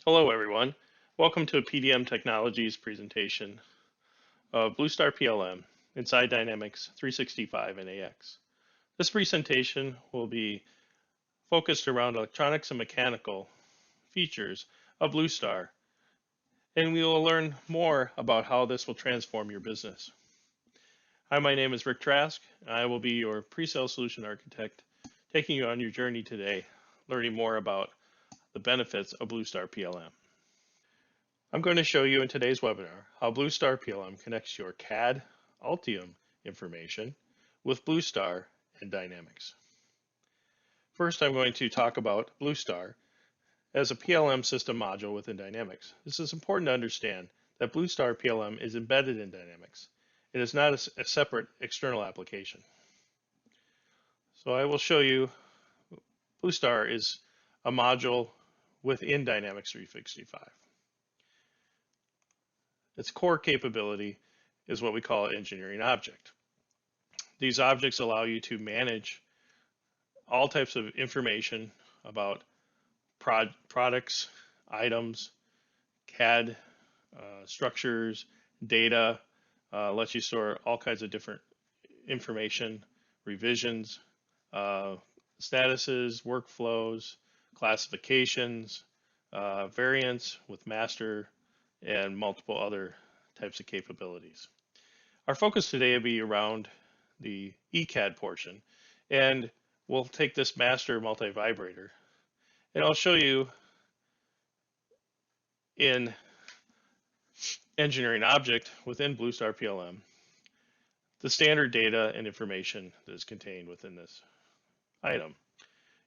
Hello, everyone. Welcome to a PDM Technologies presentation of Bluestar PLM inside Dynamics 365 and AX. This presentation will be focused around electronics and mechanical features of Bluestar, and we will learn more about how this will transform your business. Hi, my name is Rick Trask, and I will be your pre-sale solution architect, taking you on your journey today, learning more about the benefits of Bluestar PLM. I'm going to show you in today's webinar how Bluestar PLM connects your CAD Altium information with Bluestar and Dynamics. First, I'm going to talk about Bluestar as a PLM system module within Dynamics. This is important to understand that Bluestar PLM is embedded in Dynamics. It is not a separate external application. So I will show you Bluestar is a module within Dynamics 365. Its core capability is what we call an engineering object. These objects allow you to manage all types of information about products, items, CAD structures, data, lets you store all kinds of different information, revisions, statuses, workflows, classifications, variants with master, and multiple other types of capabilities. Our focus today will be around the eCAD portion, and we'll take this master multi-vibrator, and I'll show you in engineering object within Bluestar PLM the standard data and information that is contained within this item.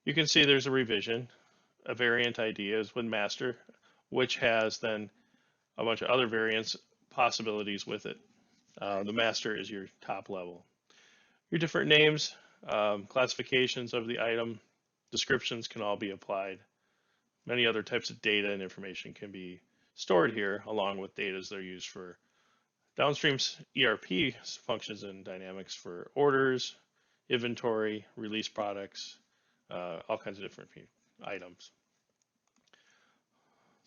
You can see there's a revision, a variant ID is with master, which has then a bunch of other variants possibilities with it. The master is your top level. Your different names, classifications of the item, descriptions can all be applied. Many other types of data and information can be stored here along with data that are used for downstream ERP functions in Dynamics for orders, inventory, release products, all kinds of different items.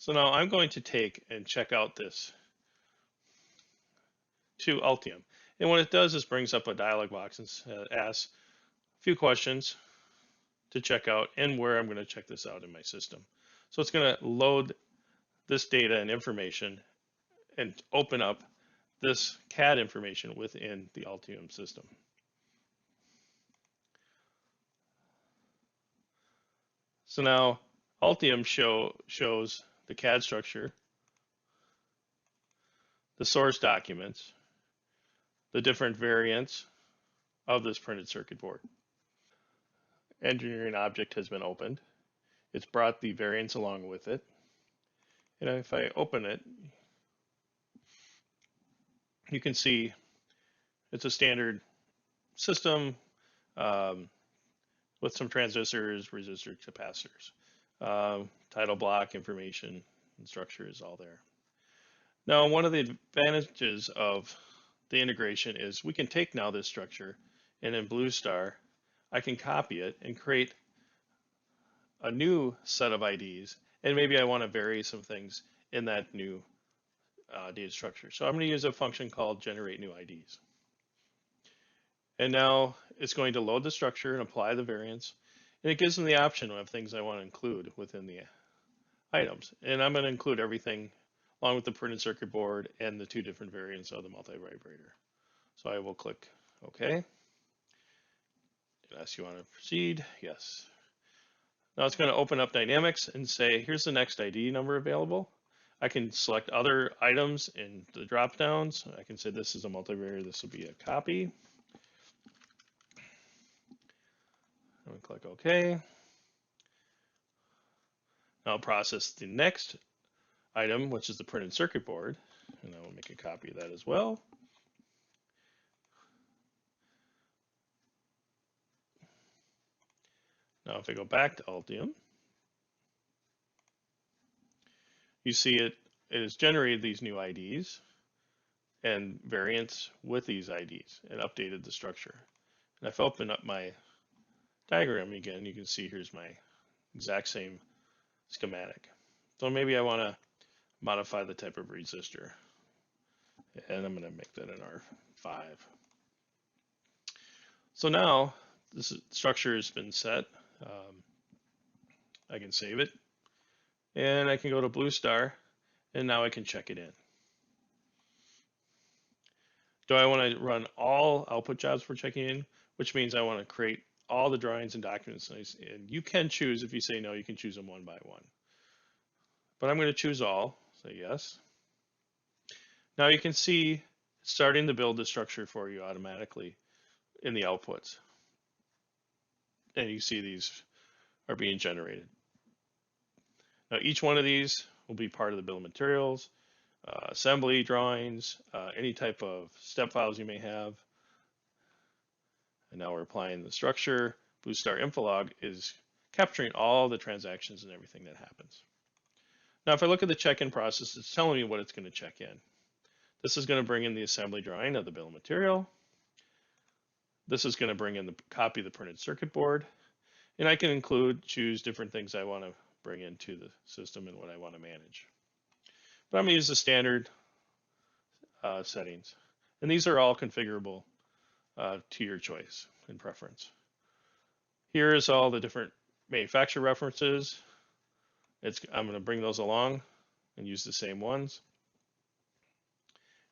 So now I'm going to take and check out this to Altium. And what it does is brings up a dialog box and asks a few questions to check out and where I'm going to check this out in my system. So it's going to load this data and information and open up this CAD information within the Altium system. So now Altium shows the CAD structure, the source documents, the different variants of this printed circuit board. Engineering object has been opened. It's brought the variants along with it. And if I open it, you can see it's a standard system with some transistors, resistors, capacitors. Title block information and structure is all there. Now, one of the advantages of the integration is we can take now this structure, and in Bluestar, I can copy it and create a new set of IDs, and maybe I want to vary some things in that new data structure. So I'm going to use a function called generate new IDs. And now it's going to load the structure and apply the variants, and it gives them the option of things I want to include within the items. And I'm going to include everything along with the printed circuit board and the two different variants of the multi-vibrator. So I will click OK. It asks you want to proceed. Yes. Now it's going to open up Dynamics and say, here's the next ID number available. I can select other items in the drop downs. I can say this is a multi-vibrator, this will be a copy. I'm going to click OK. Now I'll process the next item, which is the printed circuit board, and I will make a copy of that as well. Now if I go back to Altium, you see it has generated these new IDs and variants with these IDs and updated the structure. And if I open up my diagram again, you can see here's my exact same schematic. So maybe I want to modify the type of resistor, and I'm going to make that an R5. So now this structure has been set. I can save it, and I can go to Bluestar, and now I can check it in. Do I want to run all output jobs for checking in, which means I want to create all the drawings and documents. And you can choose, if you say no, you can choose them one by one. But I'm going to choose all, say yes. Now you can see it's starting to build the structure for you automatically in the outputs. And you see these are being generated. Now each one of these will be part of the bill of materials, assembly drawings, any type of step files you may have. And now we're applying the structure. Bluestar Infilog is capturing all the transactions and everything that happens. Now if I look at the check-in process, it's telling me what it's going to check in. This is going to bring in the assembly drawing of the bill of material. This is going to bring in the copy of the printed circuit board. And I can choose different things I want to bring into the system and what I want to manage. But I'm going to use the standard settings. And these are all configurable to your choice and preference. Here's all the different manufacturer references. I'm going to bring those along and use the same ones.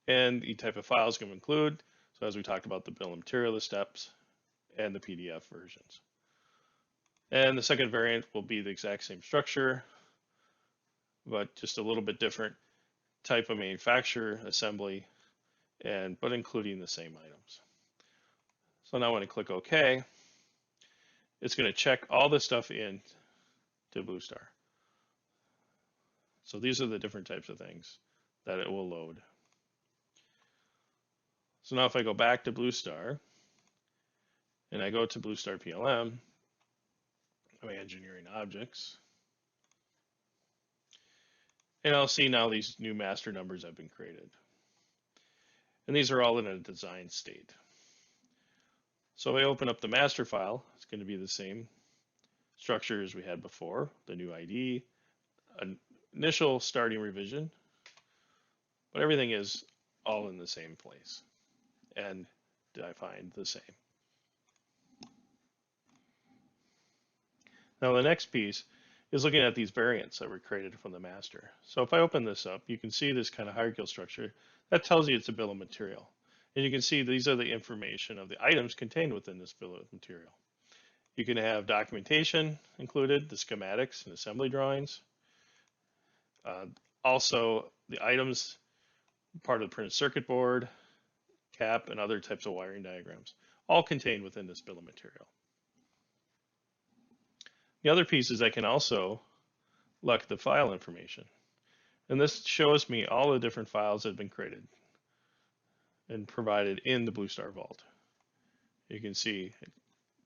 And the type of files going to include, so as we talked about, the bill of material, the steps, and the PDF versions. And the second variant will be the exact same structure, but just a little bit different type of manufacturer, assembly, but including the same items. So now when I click OK, it's going to check all this stuff in to Bluestar. So these are the different types of things that it will load. So now if I go back to Bluestar and I go to Bluestar PLM, my engineering objects, and I'll see now these new master numbers have been created. And these are all in a design state. So if I open up the master file, it's going to be the same structure as we had before, the new ID, an initial starting revision, but everything is all in the same place. And I find the same. Now the next piece is looking at these variants that were created from the master. So if I open this up, you can see this kind of hierarchical structure that tells you it's a bill of material. And you can see these are the information of the items contained within this bill of material. You can have documentation included, the schematics and assembly drawings. Also the items, part of the printed circuit board, cap, and other types of wiring diagrams, all contained within this bill of material. The other piece is I can also look at the file information. And this shows me all the different files that have been created and provided in the Bluestar Vault. You can see it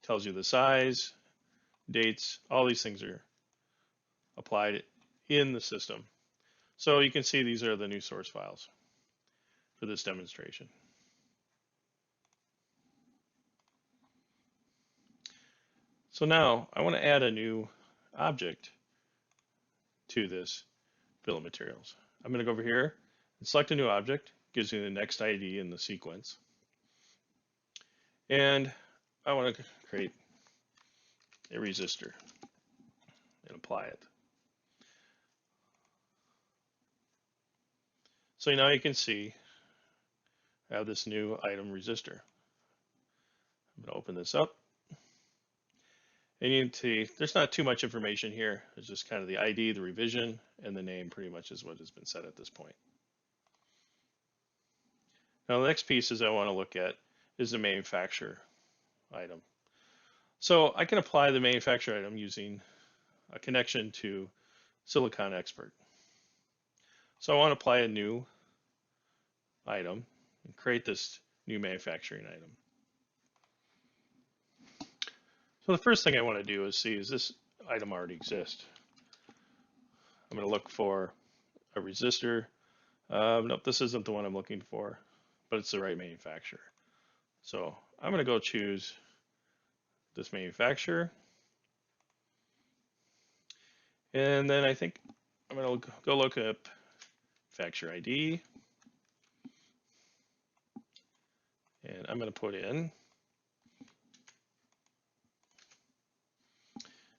tells you the size, dates, all these things are applied in the system. So you can see these are the new source files for this demonstration. So now I want to add a new object to this bill of materials. I'm going to go over here and select a new object, gives me the next ID in the sequence. And I want to create a resistor and apply it. So now you can see I have this new item resistor. I'm going to open this up. And you can see there's not too much information here. It's just kind of the ID, the revision, and the name pretty much is what has been set at this point. Now the next piece I want to look at is the manufacturer item. So I can apply the manufacturer item using a connection to Silicon Expert. So I want to apply a new item and create this new manufacturing item. So the first thing I want to do is see, does this item already exist? I'm going to look for a resistor. Nope, this isn't the one I'm looking for, but it's the right manufacturer. So I'm going to go choose this manufacturer. And then I think I'm going to go look up manufacturer ID, and I'm going to put in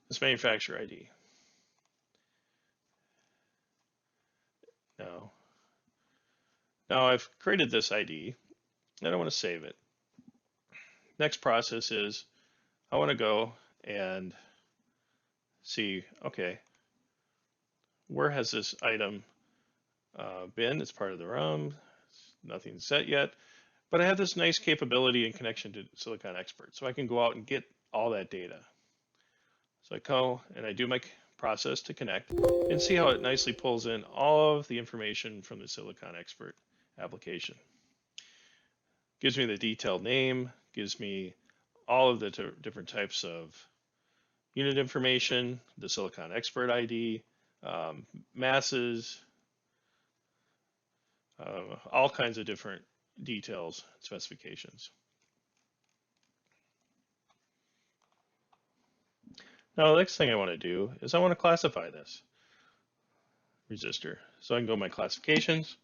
this manufacturer ID. Now I've created this ID, and I want to save it. Next process is I want to go and see, okay, where has this item been? It's part of the ROM. Nothing's set yet, but I have this nice capability in connection to Silicon Expert, so I can go out and get all that data. So I go and I do my process to connect and see how it nicely pulls in all of the information from the Silicon Expert application. Gives me the detailed name, gives me all of the different types of unit information, the Silicon Expert ID, masses, all kinds of different details, specifications. Now the next thing I want to do is I want to classify this resistor. So I can go to my classifications,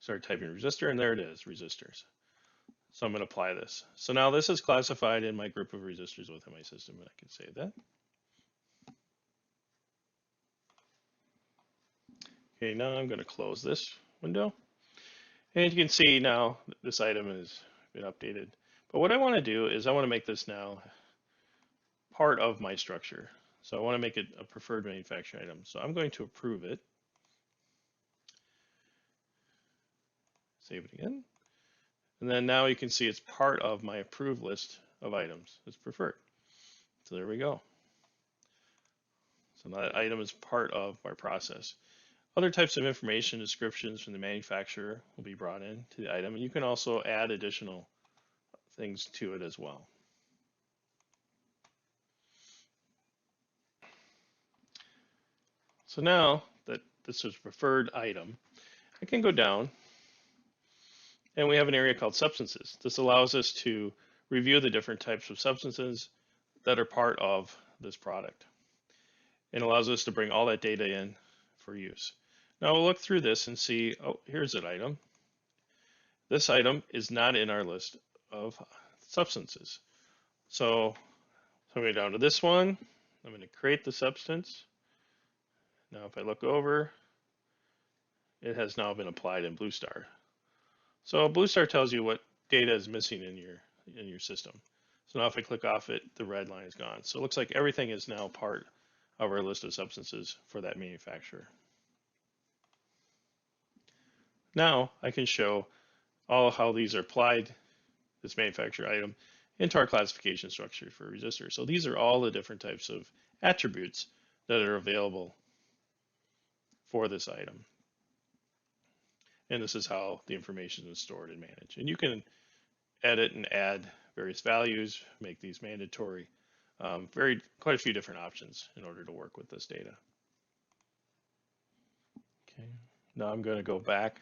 start typing resistor, and there it is, resistors. So I'm going to apply this. So now this is classified in my group of resistors within my system, and I can save that. Okay, now I'm going to close this window. And you can see now this item has been updated. But what I want to do is I want to make this now part of my structure. So I want to make it a preferred manufacturing item. So I'm going to approve it. Save it again. And then now you can see it's part of my approved list of items. It's preferred. So there we go. So that item is part of my process. Other types of information descriptions from the manufacturer will be brought in to the item. And you can also add additional things to it as well. So now that this is a preferred item, I can go down and we have an area called substances. This allows us to review the different types of substances that are part of this product. It allows us to bring all that data in for use. Now we'll look through this and see, oh, here's an item. This item is not in our list of substances. So I'm going down to this one. I'm going to create the substance. Now if I look over, it has now been applied in Bluestar. So Bluestar tells you what data is missing in your system. So now if I click off it, the red line is gone. So it looks like everything is now part of our list of substances for that manufacturer. Now I can show all how these are applied, this manufacturer item, into our classification structure for resistors. So these are all the different types of attributes that are available for this item. And this is how the information is stored and managed. And you can edit and add various values, make these mandatory, quite a few different options in order to work with this data. Okay, now I'm going to go back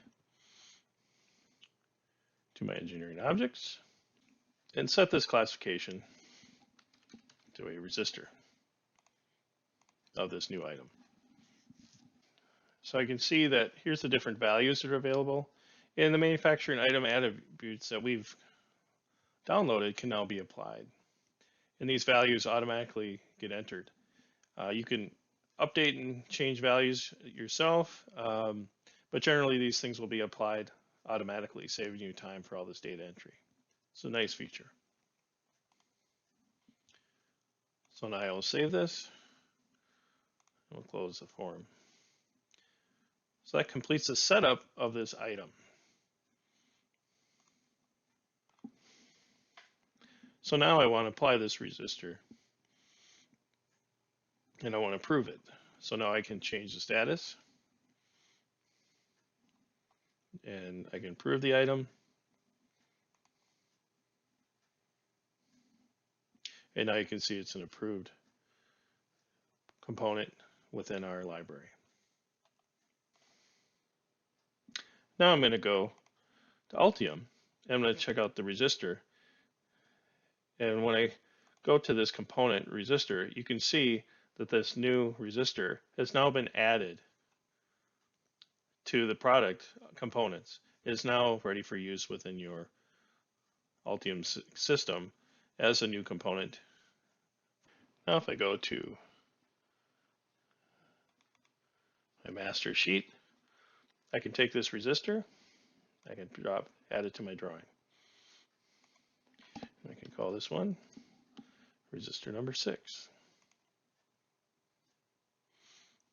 to my engineering objects and set this classification to a resistor of this new item. So I can see that here's the different values that are available, and the manufacturing item attributes that we've downloaded can now be applied. And these values automatically get entered. You can update and change values yourself, but generally these things will be applied automatically, saving you time for all this data entry. It's a nice feature. So now I will save this. We'll close the form. So that completes the setup of this item. So now I want to apply this resistor and I want to approve it. So now I can change the status and I can approve the item. And now you can see it's an approved component within our library. Now I'm going to go to Altium and I'm going to check out the resistor. And when I go to this component resistor, you can see that this new resistor has now been added to the product components. It is now ready for use within your Altium system as a new component. Now if I go to my master sheet, I can take this resistor, I can add it to my drawing. I can call this one resistor number 6.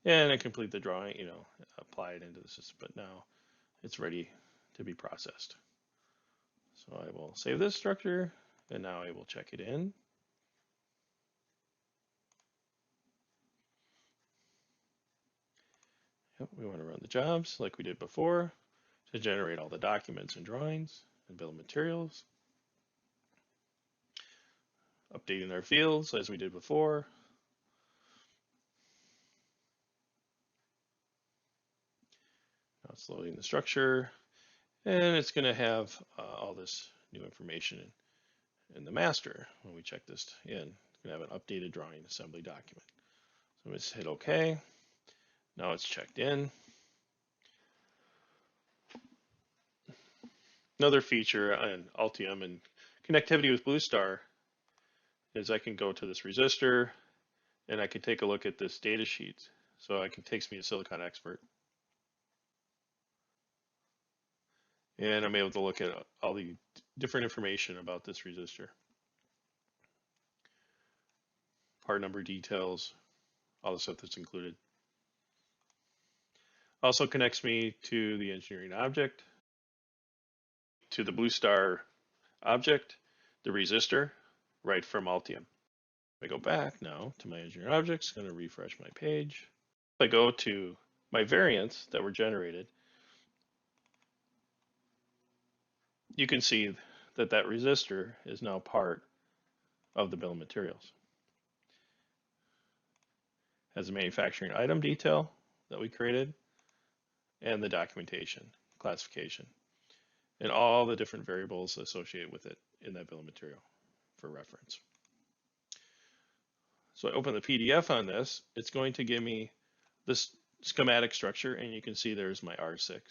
And I complete the drawing, apply it into the system, but now it's ready to be processed. So I will save this structure, and now I will check it in. Yep, we want to run the jobs like we did before to generate all the documents and drawings and bill of materials. Updating our fields as we did before. Now it's loading the structure, and it's going to have all this new information in the master. When we check this in, it's going to have an updated drawing assembly document. So let's hit OK. Now it's checked in. Another feature on Altium and connectivity with Bluestar is I can go to this resistor and I can take a look at this data sheet. So it takes me to Silicon Expert. And I'm able to look at all the different information about this resistor. Part number details, all the stuff that's included. Also connects me to the engineering object, to the Bluestar object, the resistor, right from Altium. If I go back now to my engineering objects, going to refresh my page. If I go to my variants that were generated, you can see that that resistor is now part of the bill of materials. It has a manufacturing item detail that we created and the documentation, classification, and all the different variables associated with it in that bill of material for reference. So I open the PDF on this, it's going to give me this schematic structure, and you can see there's my R6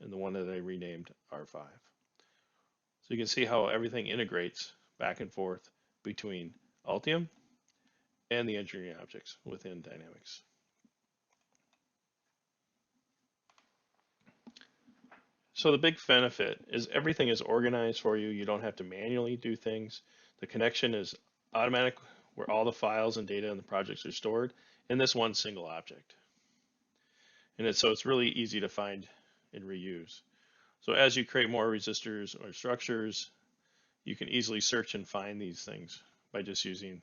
and the one that I renamed R5. So you can see how everything integrates back and forth between Altium and the engineering objects within Dynamics. So the big benefit is everything is organized for you. You don't have to manually do things. The connection is automatic, where all the files and data in the projects are stored in this one single object. And so it's really easy to find and reuse. So as you create more resistors or structures, you can easily search and find these things by just using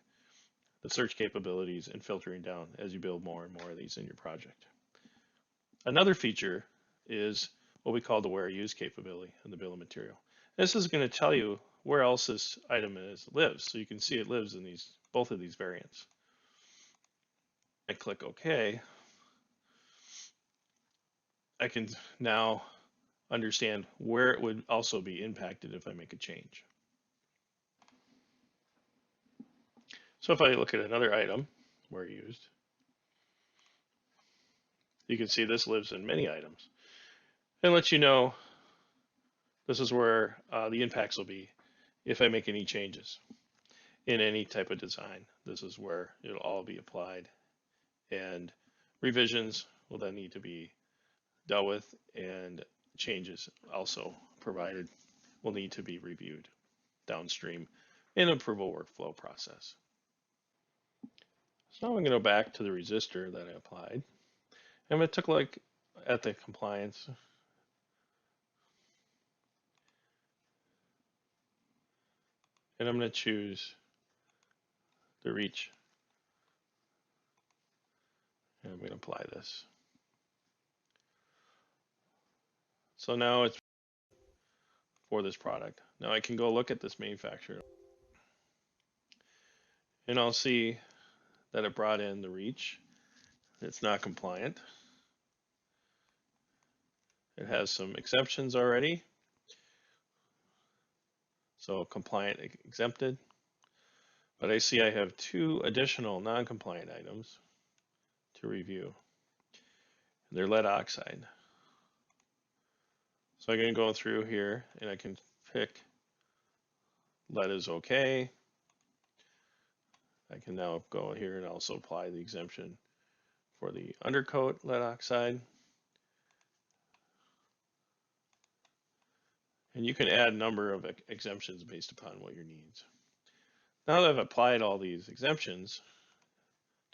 the search capabilities and filtering down as you build more and more of these in your project. Another feature is what we call the where use capability in the bill of material. This is going to tell you where else this item lives. So you can see it lives in both of these variants. I click OK. I can now understand where it would also be impacted if I make a change. So if I look at another item, where used, you can see this lives in many items. And lets you know this is where the impacts will be if I make any changes in any type of design. This is where it'll all be applied, and revisions will then need to be dealt with, and changes also provided will need to be reviewed downstream in approval workflow process. So now I'm going to go back to the resistor that I applied. I'm going to take a look at the compliance. And I'm going to choose the reach. And I'm going to apply this. So now it's for this product. Now I can go look at this manufacturer. And I'll see that it brought in the reach. It's not compliant. It has some exceptions already. So compliant exempted. But I see I have 2 additional non-compliant items. to review. They're lead oxide. So I can go through here and I can pick lead is okay. I can now go here and also apply the exemption for the undercoat lead oxide. And you can add a number of exemptions based upon what your needs. Now that I've applied all these exemptions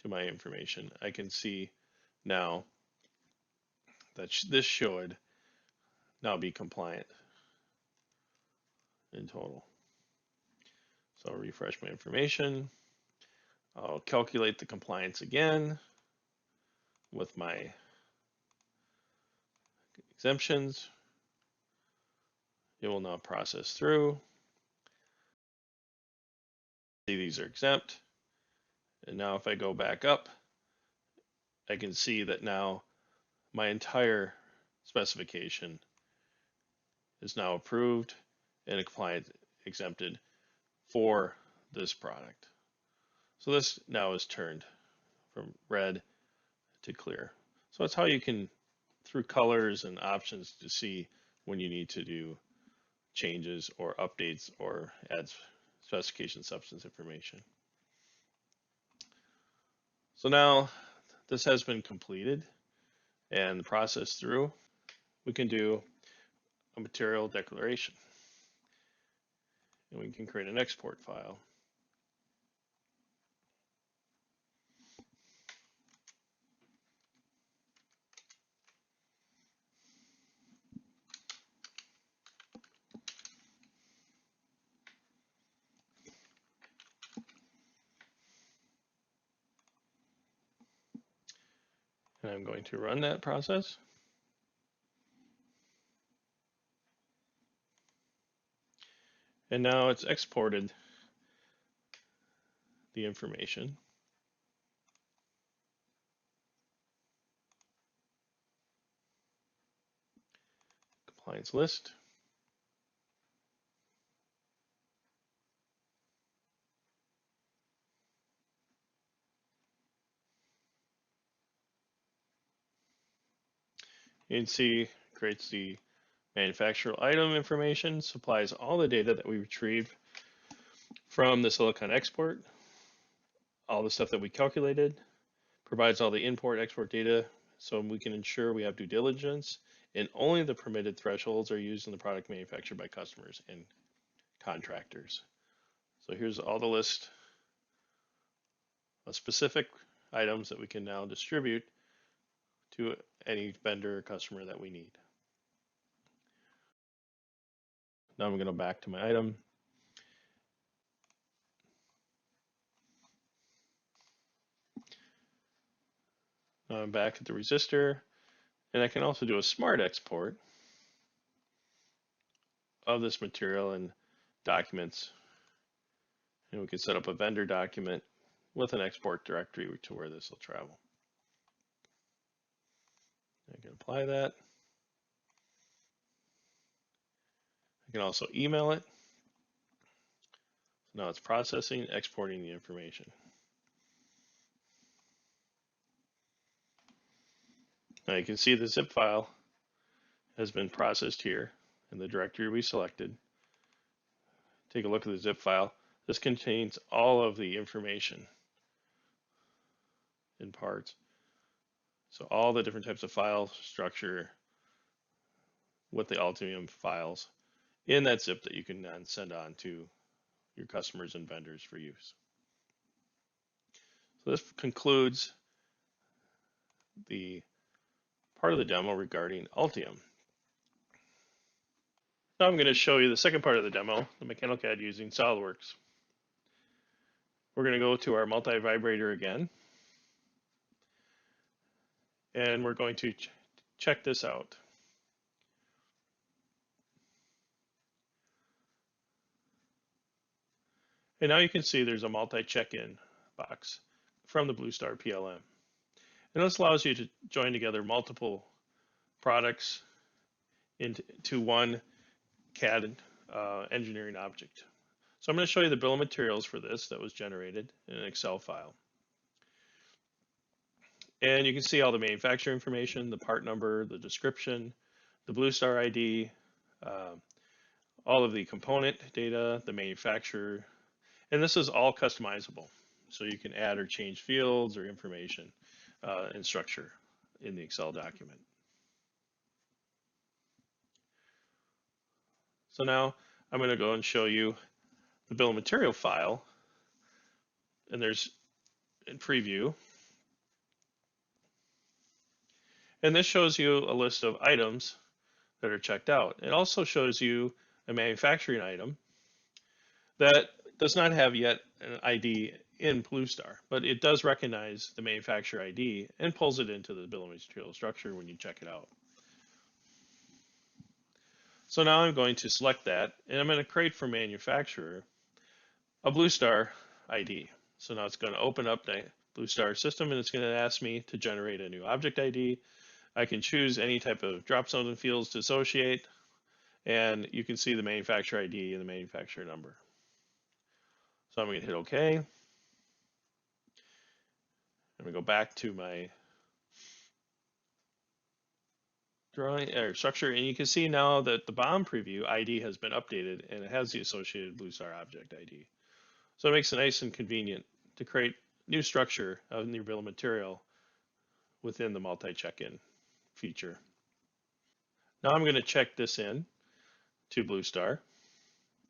to my information, I can see now that this should now be compliant in total. So I'll refresh my information. I'll calculate the compliance again with my exemptions. It will now process through. See, these are exempt. And now if I go back up, I can see that now my entire specification is now approved and compliant exempted for this product. So this now is turned from red to clear. So that's how you can, through colors and options, to see when you need to do changes or updates or add specification substance information. So now this has been completed and the process through. We can do a material declaration. And we can create an export file. And I'm going to run that process. And now it's exported the information. Compliance list. You can see creates the manufacturer item information, supplies all the data that we retrieved from the silicon export, all the stuff that we calculated, provides all the import export data so we can ensure we have due diligence and only the permitted thresholds are used in the product manufactured by customers and contractors. So here's all the list of specific items that we can now distribute to any vendor or customer that we need. Now I'm going to go back to my item. Now I'm back at the resistor, and I can also do a smart export of this material and documents. And we can set up a vendor document with an export directory to where this will travel. I can apply that. I can also email it. Now it's processing, exporting the information. Now you can see the zip file has been processed here in the directory we selected. Take a look at the zip file. This contains all of the information in parts. So all the different types of file structure with the Altium files in that zip that you can then send on to your customers and vendors for use. So this concludes the part of the demo regarding Altium. Now I'm going to show you the second part of the demo, the mechanical CAD using SolidWorks. We're going to go to our multi-vibrator again, and we're going to check this out. And now you can see there's a multi-check-in box from the Bluestar PLM. And this allows you to join together multiple products into one CAD engineering object. So I'm going to show you the bill of materials for this that was generated in an Excel file. And you can see all the manufacturer information, the part number, the description, the Bluestar ID, uh, all of the component data, the manufacturer, and this is all customizable. So you can add or change fields or information and structure in the Excel document. So now I'm going to go and show you the bill of material file, and there's in preview. And this shows you a list of items that are checked out. It also shows you a manufacturing item that does not have yet an ID in Bluestar, but it does recognize the manufacturer ID and pulls it into the bill of material structure when you check it out. So now I'm going to select that, and I'm going to create for manufacturer a Bluestar ID. So now it's going to open up the Bluestar system, and it's going to ask me to generate a new object ID. I can choose any type of drop zone and fields to associate, and you can see the manufacturer ID and the manufacturer number. So I'm going to hit OK. I'm going to go back to my drawing or structure, and you can see now that the BOM preview ID has been updated and it has the associated Bluestar object ID. So it makes it nice and convenient to create new structure in your bill of material within the multi-check-in feature. Now I'm going to check this in to Bluestar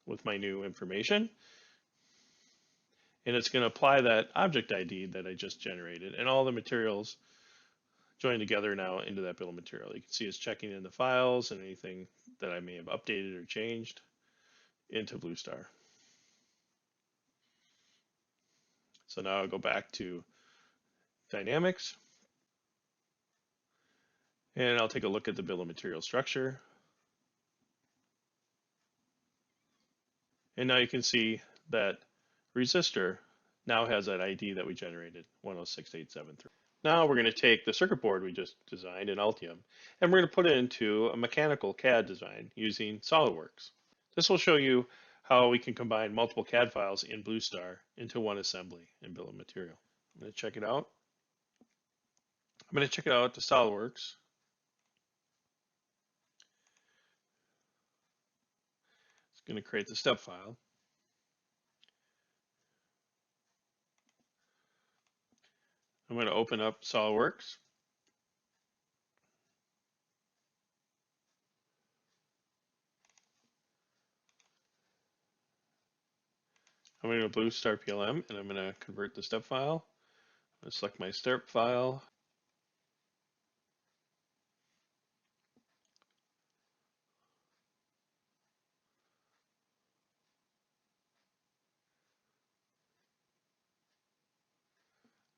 with my new information, and it's going to apply that object ID that I just generated and all the materials joined together now into that bill of material. You can see it's checking in the files and anything that I may have updated or changed into Bluestar. So now I'll go back to Dynamics, and I'll take a look at the bill of material structure. And now you can see that resistor now has that ID that we generated, 106873. Now we're going to take the circuit board we just designed in Altium, and we're going to put it into a mechanical CAD design using SolidWorks. This will show you how we can combine multiple CAD files in Bluestar into one assembly and bill of material. I'm going to check it out. I'm going to check it out to SolidWorks. It's going to create the step file. I'm going to open up SolidWorks. I'm going to go Bluestar PLM, and I'm going to convert the step file. I'm going to select my step file.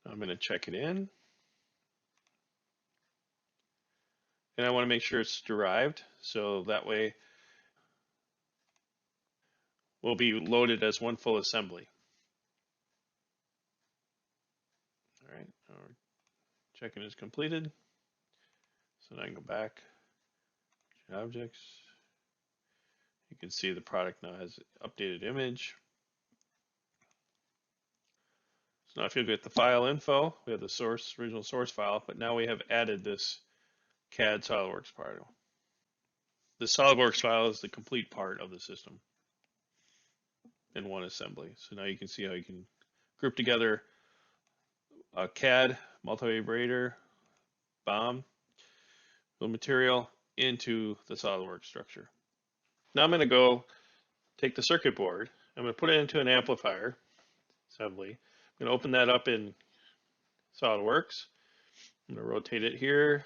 I'm going to check it in. And I want to make sure it's derived, so that way will be loaded as one full assembly. All right, our check-in is completed. So now I can go back to objects. You can see the product now has updated image. So now if you get the file info, we have the original source file, but now we have added this CAD SolidWorks file. The SolidWorks file is the complete part of the system in one assembly. So now you can see how you can group together a CAD multi-vibrator BOM bill material into the SolidWorks structure. Now I'm going to go take the circuit board. I'm going to put it into an amplifier assembly. I'm going to open that up in SolidWorks. I'm going to rotate it here,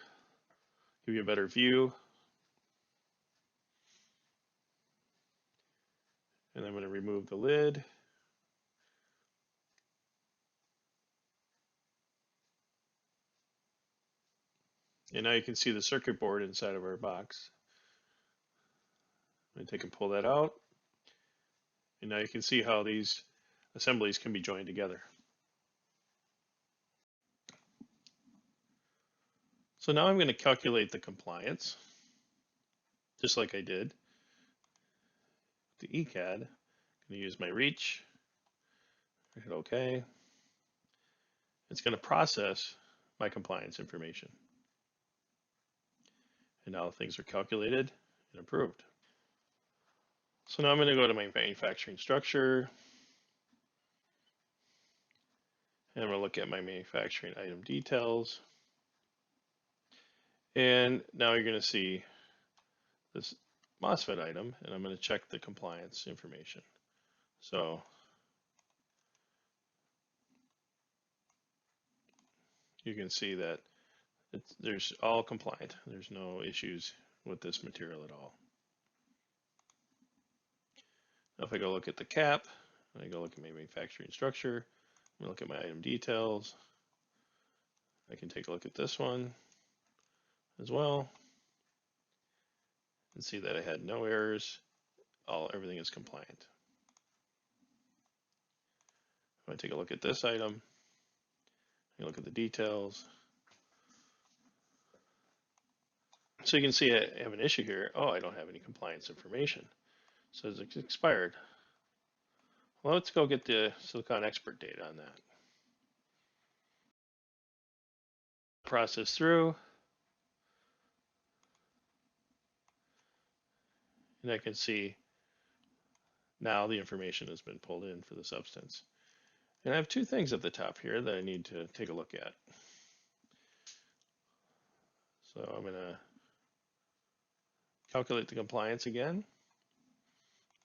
give you a better view. And I'm going to remove the lid. And now you can see the circuit board inside of our box. I'm going to take and pull that out. And now you can see how these assemblies can be joined together. So now I'm going to calculate the compliance, just like I did. The eCAD, I'm going to use my reach. I hit OK. It's going to process my compliance information. And now things are calculated and approved. So now I'm going to go to my manufacturing structure, and I'm going to look at my manufacturing item details. And now you're going to see this MOSFET item, and I'm going to check the compliance information. So you can see that there's all compliant. There's no issues with this material at all. Now if I go look at the cap, I go look at my manufacturing structure, I'm going to look at my item details. I can take a look at this one as well and see that I had no errors. Everything is compliant. If I take a look at this item, I look at the details. So you can see I have an issue here. Oh, I don't have any compliance information. It says it's expired. Well, let's go get the Silicon Expert data on that. Process through. And I can see now the information has been pulled in for the substance. And I have two things at the top here that I need to take a look at. So I'm going to calculate the compliance again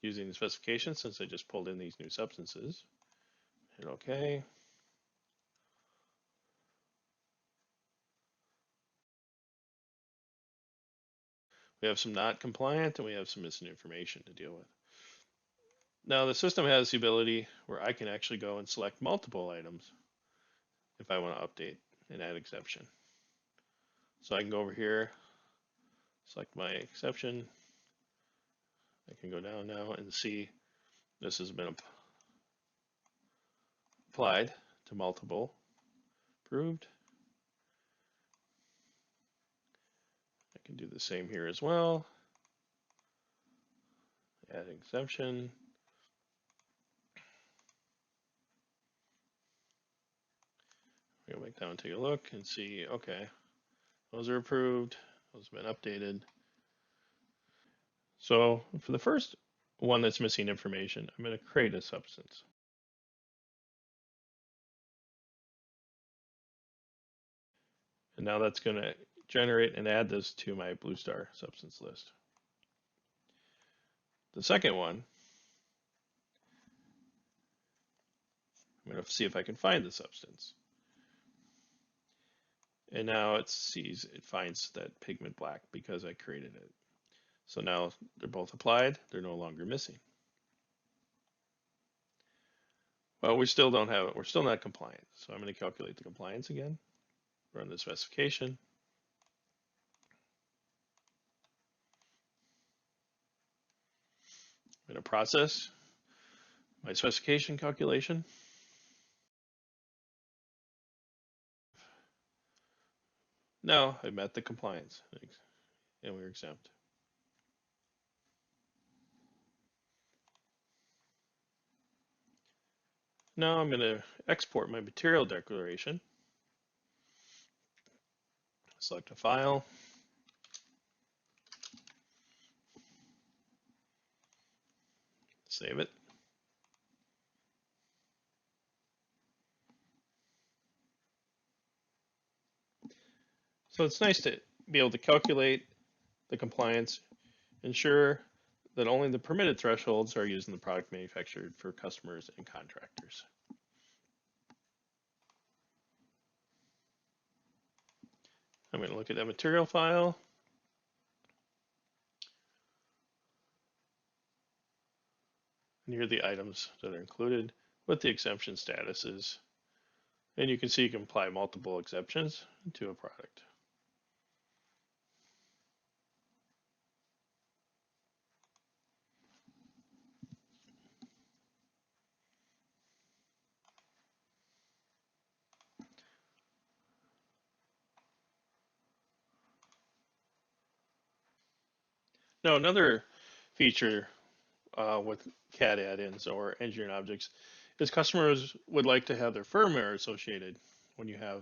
using the specification since I just pulled in these new substances. Hit OK. We have some not compliant and we have some missing information to deal with. Now the system has the ability where I can actually go and select multiple items if I want to update and add exception. So I can go over here, select my exception. I can go down now and see this has been applied to multiple, approved. I can do the same here as well. Add exception. Go back down and take a look and see, okay, those are approved, those have been updated. So for the first one that's missing information, I'm going to create a substance. And now that's going to generate and add this to my Bluestar substance list. The second one, I'm going to see if I can find the substance. And now it finds that pigment black because I created it. So now they're both applied, they're no longer missing. Well, we still don't have it, we're still not compliant. So I'm going to calculate the compliance again, run the specification. I'm going to process my specification calculation. Now I met the compliance and we're exempt. Now I'm going to export my material declaration. Select a file. Save it. So it's nice to be able to calculate the compliance, ensure that only the permitted thresholds are used in the product manufactured for customers and contractors. I'm going to look at that material file. And here are the items that are included, what the exemption status is. And you can see you can apply multiple exceptions to a product. Now another feature with CAD add-ins or engineering objects is customers would like to have their firmware associated when you have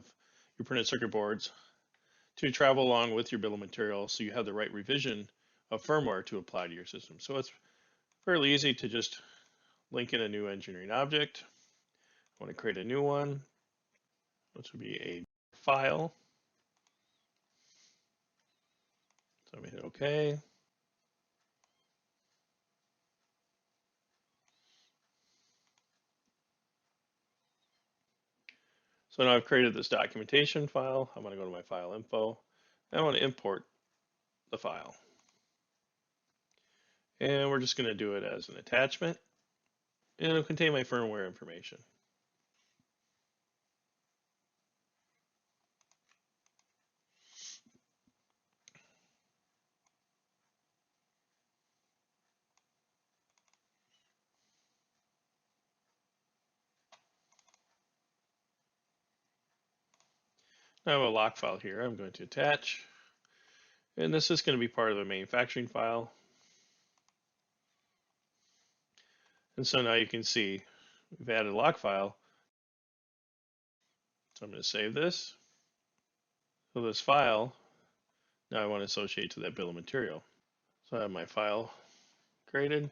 your printed circuit boards to travel along with your bill of materials so you have the right revision of firmware to apply to your system. So it's fairly easy to just link in a new engineering object. I want to create a new one, which would be a file. So I'm going to hit OK. So now I've created this documentation file. I'm going to go to my file info. And I want to import the file. And we're just going to do it as an attachment. And it'll contain my firmware information. I have a lock file here I'm going to attach. And this is going to be part of the manufacturing file. And so now you can see we've added a lock file. So I'm going to save this. So this file, now I want to associate to that bill of material. So I have my file created.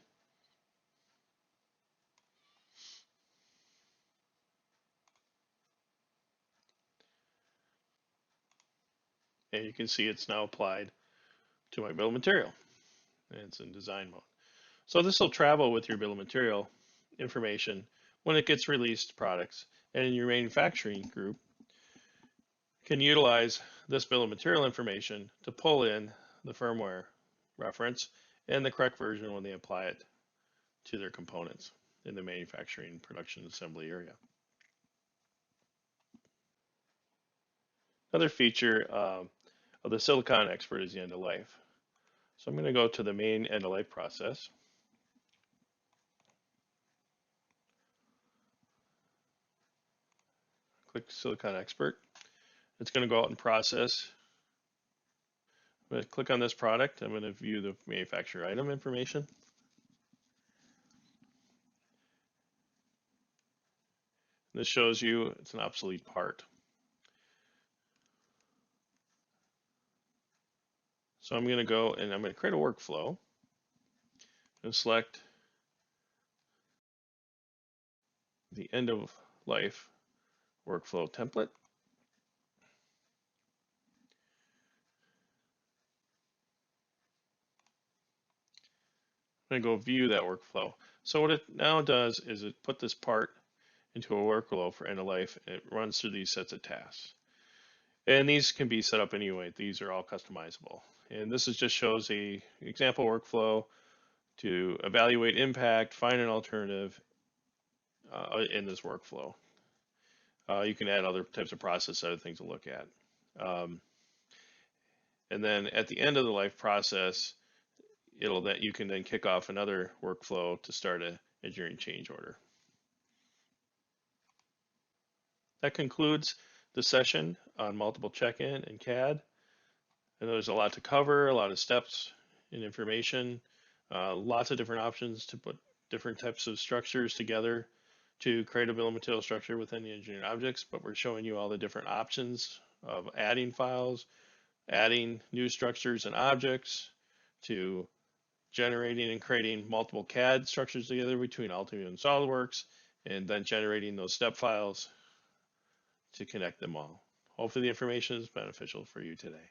And you can see it's now applied to my bill of material. And it's in design mode. So this will travel with your bill of material information when it gets released to products. And in your manufacturing group, can utilize this bill of material information to pull in the firmware reference and the correct version when they apply it to their components in the manufacturing production assembly area. Another feature of the Silicon Expert is the end of life. So I'm going to go to the main end of life process. Click Silicon Expert. It's going to go out and process. I'm going to click on this product. I'm going to view the manufacturer item information. This shows you it's an obsolete part. So I'm going to go and I'm going to create a workflow and select the end of life workflow template. I'm going to go view that workflow. So what it now does is it put this part into a workflow for end of life, and it runs through these sets of tasks. And these can be set up anyway. These are all customizable. And this is just shows a example workflow to evaluate impact, find an alternative in this workflow. You can add other types of process, other things to look at. And then at the end of the life process, you can then kick off another workflow to start an engineering change order. That concludes the session on multiple check-in and CAD. And there's a lot to cover, a lot of steps and information, lots of different options to put different types of structures together to create a bill of material structure within the engineered objects. But we're showing you all the different options of adding files, adding new structures and objects, to generating and creating multiple CAD structures together between Altium and SolidWorks, and then generating those step files to connect them all. Hopefully the information is beneficial for you today.